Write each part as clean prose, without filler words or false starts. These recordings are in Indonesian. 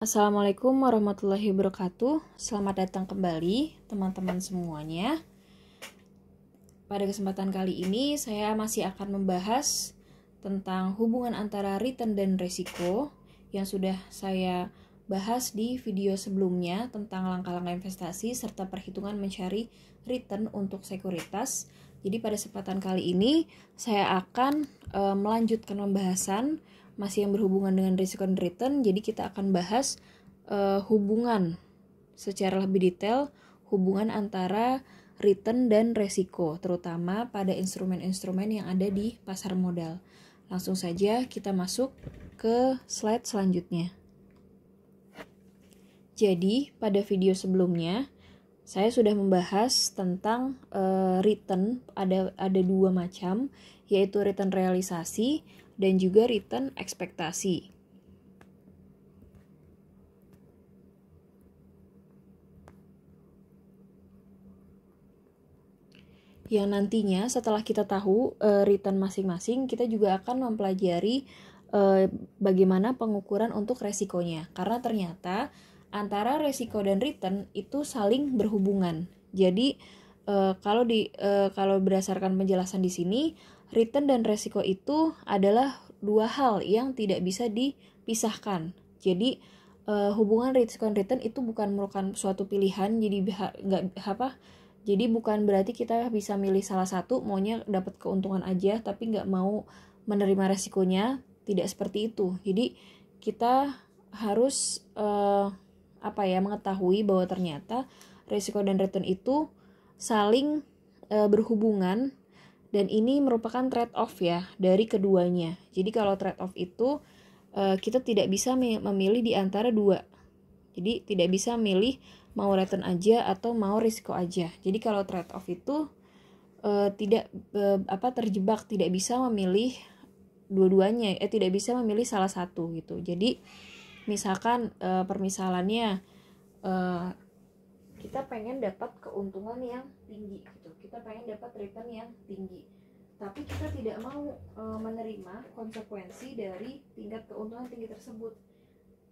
Assalamualaikum warahmatullahi wabarakatuh. Selamat datang kembali teman-teman semuanya. Pada kesempatan kali ini saya masih akan membahas tentang hubungan antara return dan resiko yang sudah saya bahas di video sebelumnya tentang langkah-langkah investasi serta perhitungan mencari return untuk sekuritas. Jadi pada kesempatan kali ini saya akan melanjutkan pembahasan masih yang berhubungan dengan risiko dan return. Jadi kita akan bahas hubungan secara lebih detail, hubungan antara return dan resiko, terutama pada instrumen-instrumen yang ada di pasar modal. Langsung saja kita masuk ke slide selanjutnya. Jadi pada video sebelumnya saya sudah membahas tentang return, ada dua macam, yaitu return realisasi dan juga return ekspektasi. Yang nantinya setelah kita tahu return masing-masing, kita juga akan mempelajari bagaimana pengukuran untuk resikonya. Karena ternyata antara resiko dan return itu saling berhubungan. Jadi kalau berdasarkan penjelasan di sini, return dan resiko itu adalah dua hal yang tidak bisa dipisahkan. Jadi hubungan risiko dan return itu bukan merupakan suatu pilihan. Jadi bukan berarti kita bisa milih salah satu, maunya dapat keuntungan aja, tapi nggak mau menerima resikonya. Tidak seperti itu. Jadi kita harus mengetahui bahwa ternyata resiko dan return itu saling berhubungan. Dan ini merupakan trade-off ya dari keduanya. Jadi kalau trade-off itu kita tidak bisa memilih di antara dua. Jadi tidak bisa milih mau return aja atau mau risiko aja. Jadi kalau trade-off itu terjebak, tidak bisa memilih dua-duanya, tidak bisa memilih salah satu gitu. Jadi misalkan permisalannya kita pengen dapat keuntungan yang tinggi gitu. Kita pengen dapat return yang tinggi. Tapi kita tidak mau menerima konsekuensi dari tingkat keuntungan tinggi tersebut.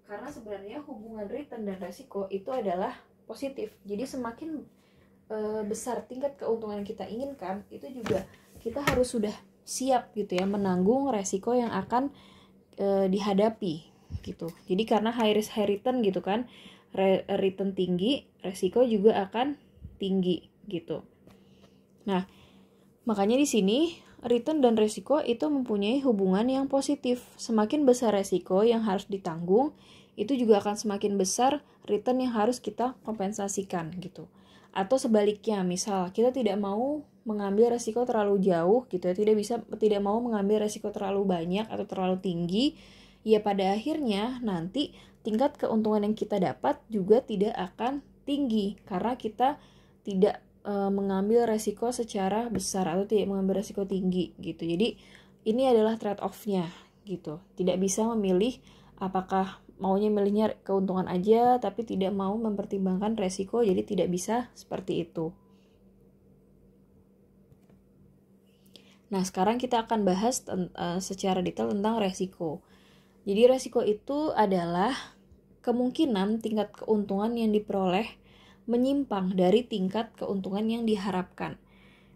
Karena sebenarnya hubungan return dan resiko itu adalah positif. Jadi semakin besar tingkat keuntungan yang kita inginkan, itu juga kita harus sudah siap gitu ya menanggung resiko yang akan dihadapi gitu. Jadi karena high risk high return gitu kan, return tinggi, resiko juga akan tinggi gitu. Nah, makanya di sini return dan resiko itu mempunyai hubungan yang positif. Semakin besar resiko yang harus ditanggung, itu juga akan semakin besar return yang harus kita kompensasikan gitu. Atau sebaliknya, misal kita tidak mau mengambil resiko terlalu jauh gitu ya, tidak mau mengambil resiko terlalu banyak atau terlalu tinggi, ya pada akhirnya nanti tingkat keuntungan yang kita dapat juga tidak akan tinggi karena kita tidak mengambil resiko secara besar atau tidak mengambil resiko tinggi gitu. Jadi ini adalah trade-off-nya gitu. Tidak bisa memilih apakah maunya milihnya keuntungan aja tapi tidak mau mempertimbangkan resiko, jadi tidak bisa seperti itu. Nah, sekarang kita akan bahas secara detail tentang resiko. Jadi resiko itu adalah kemungkinan tingkat keuntungan yang diperoleh menyimpang dari tingkat keuntungan yang diharapkan.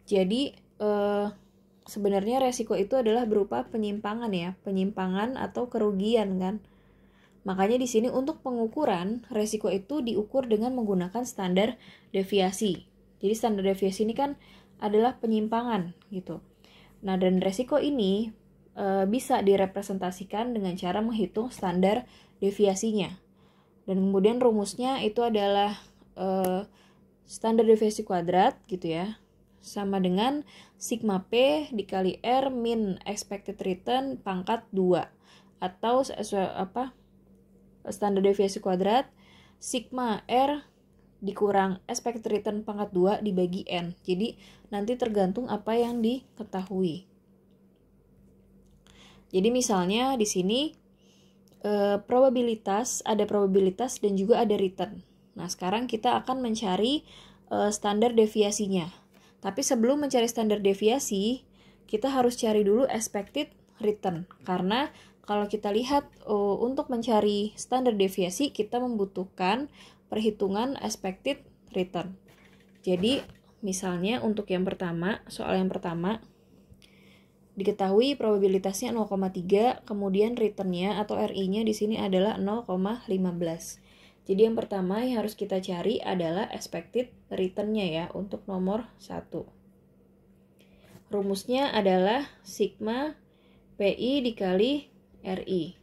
Jadi sebenarnya resiko itu adalah berupa penyimpangan ya, penyimpangan atau kerugian kan. Makanya di sini untuk pengukuran resiko itu diukur dengan menggunakan standar deviasi. Jadi standar deviasi ini kan adalah penyimpangan gitu. Nah, dan resiko ini bisa direpresentasikan dengan cara menghitung standar deviasinya. Dan kemudian rumusnya itu adalah standar deviasi kuadrat gitu ya, sama dengan sigma P dikali R min expected return pangkat 2, atau standar deviasi kuadrat sigma R dikurang expected return pangkat 2 dibagi N. Jadi nanti tergantung apa yang diketahui. Jadi misalnya di sini ada probabilitas dan juga ada return. Nah, sekarang kita akan mencari standar deviasinya. Tapi sebelum mencari standar deviasi, kita harus cari dulu expected return. Karena kalau kita lihat untuk mencari standar deviasi kita membutuhkan perhitungan expected return. Jadi misalnya untuk yang pertama, soal yang pertama diketahui probabilitasnya 0,3, kemudian returnnya atau RI-nya di sini adalah 0,15. Jadi yang pertama yang harus kita cari adalah expected return-nya ya untuk nomor 1. Rumusnya adalah sigma PI dikali RI.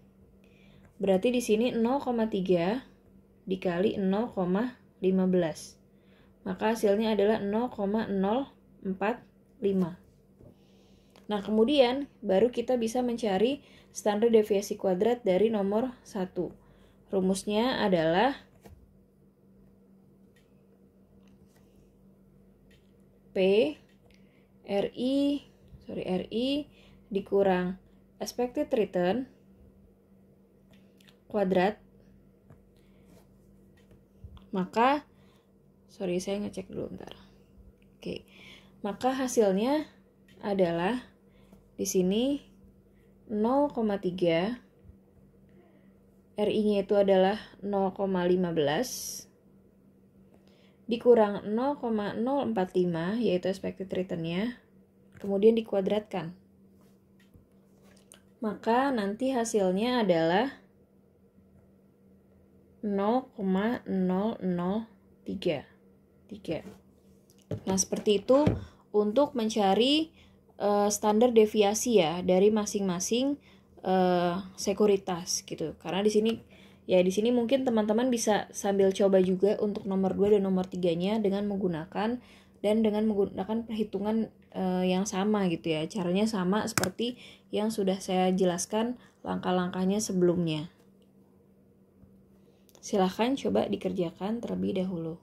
Berarti di sini 0,3 dikali 0,15. Maka hasilnya adalah 0,045. Nah, kemudian baru kita bisa mencari standar deviasi kuadrat dari nomor 1. Rumusnya adalah P RI dikurang expected return kuadrat, maka saya ngecek dulu bentar. Oke. Maka hasilnya adalah di sini 0,3, RI-nya itu adalah 0,15 dikurang 0,045 yaitu expected return-nya, kemudian dikuadratkan. Maka nanti hasilnya adalah 0,003. Nah, seperti itu untuk mencari standar deviasi ya dari masing-masing sekuritas gitu. Karena di sini mungkin teman-teman bisa sambil coba juga untuk nomor 2 dan nomor 3-nya dengan menggunakan perhitungan yang sama gitu ya. Caranya sama seperti yang sudah saya jelaskan langkah-langkahnya sebelumnya. Silahkan coba dikerjakan terlebih dahulu.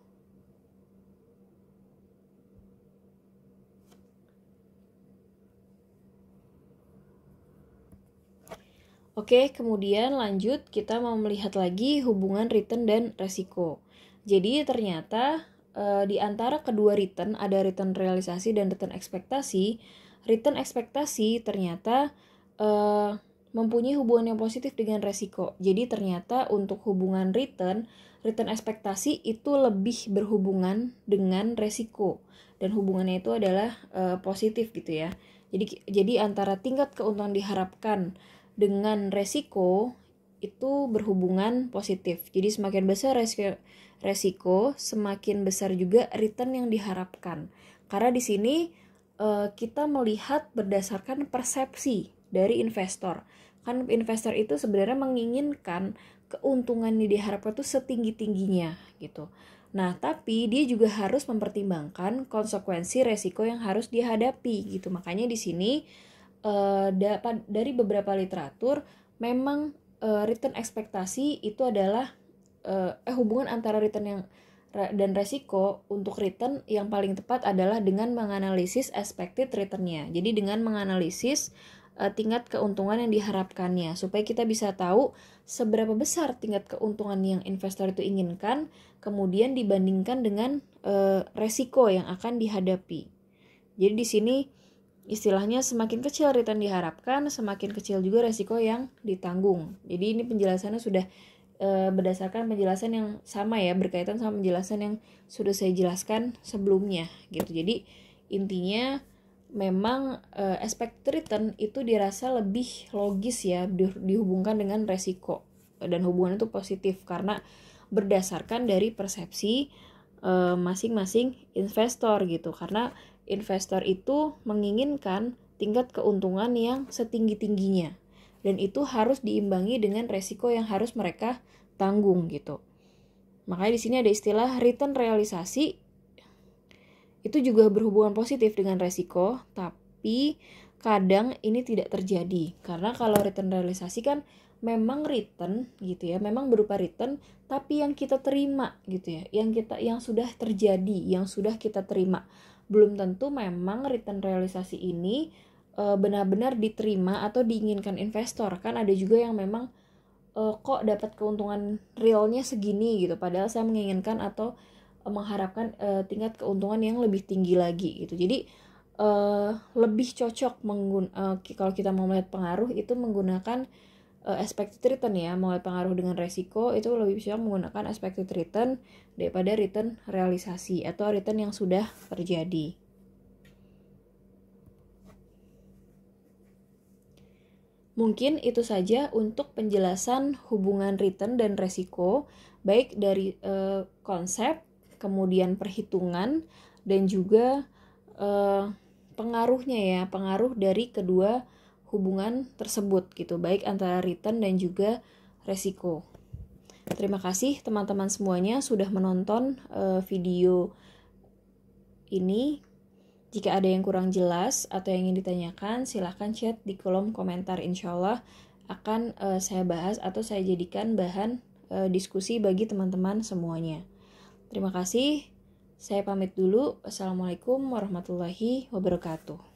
Oke, kemudian lanjut kita mau melihat lagi hubungan return dan resiko. Jadi ternyata di antara kedua return ada return realisasi dan return ekspektasi. Return ekspektasi ternyata mempunyai hubungan yang positif dengan resiko. Jadi ternyata untuk hubungan return ekspektasi itu lebih berhubungan dengan resiko dan hubungannya itu adalah positif gitu ya. Jadi antara tingkat keuntungan diharapkan dengan resiko itu berhubungan positif. Jadi semakin besar resiko, semakin besar juga return yang diharapkan. Karena di sini kita melihat berdasarkan persepsi dari investor. Kan investor itu sebenarnya menginginkan keuntungan yang diharapkan itu setinggi-tingginya gitu. Nah, tapi dia juga harus mempertimbangkan konsekuensi resiko yang harus dihadapi gitu. Makanya di sini dari beberapa literatur memang return ekspektasi itu adalah hubungan antara return dan resiko. Untuk return yang paling tepat adalah dengan menganalisis expected return-nya. Jadi dengan menganalisis tingkat keuntungan yang diharapkannya supaya kita bisa tahu seberapa besar tingkat keuntungan yang investor itu inginkan, kemudian dibandingkan dengan resiko yang akan dihadapi. Jadi di sini istilahnya semakin kecil return diharapkan, semakin kecil juga resiko yang ditanggung. Jadi ini penjelasannya sudah berdasarkan penjelasan yang sama ya, berkaitan sama penjelasan yang sudah saya jelaskan sebelumnya gitu. Jadi intinya memang expected return itu dirasa lebih logis ya dihubungkan dengan resiko, dan hubungan itu positif karena berdasarkan dari persepsi masing-masing investor gitu. Karena investor itu menginginkan tingkat keuntungan yang setinggi-tingginya dan itu harus diimbangi dengan resiko yang harus mereka tanggung gitu. Makanya di sini ada istilah return realisasi. Itu juga berhubungan positif dengan resiko, tapi kadang ini tidak terjadi. Karena kalau return realisasi kan memang return gitu ya, memang berupa return, tapi yang kita terima gitu ya, yang sudah terjadi, yang sudah kita terima. Belum tentu memang return realisasi ini benar-benar diterima atau diinginkan investor. Kan ada juga yang memang kok dapat keuntungan realnya segini gitu, padahal saya menginginkan atau mengharapkan tingkat keuntungan yang lebih tinggi lagi gitu. Jadi lebih cocok kalau kita mau melihat pengaruh itu menggunakan expected return ya, mau pengaruh dengan resiko, itu lebih bisa menggunakan expected return daripada return realisasi atau return yang sudah terjadi. Mungkin itu saja untuk penjelasan hubungan return dan resiko, baik dari konsep, kemudian perhitungan, dan juga pengaruhnya ya, pengaruh dari kedua hubungan tersebut gitu, baik antara return dan juga resiko. Terima kasih teman-teman semuanya sudah menonton video ini. Jika ada yang kurang jelas atau yang ingin ditanyakan, silahkan chat di kolom komentar. Insya Allah akan saya bahas atau saya jadikan bahan diskusi bagi teman-teman semuanya. Terima kasih. Saya pamit dulu. Assalamualaikum warahmatullahi wabarakatuh.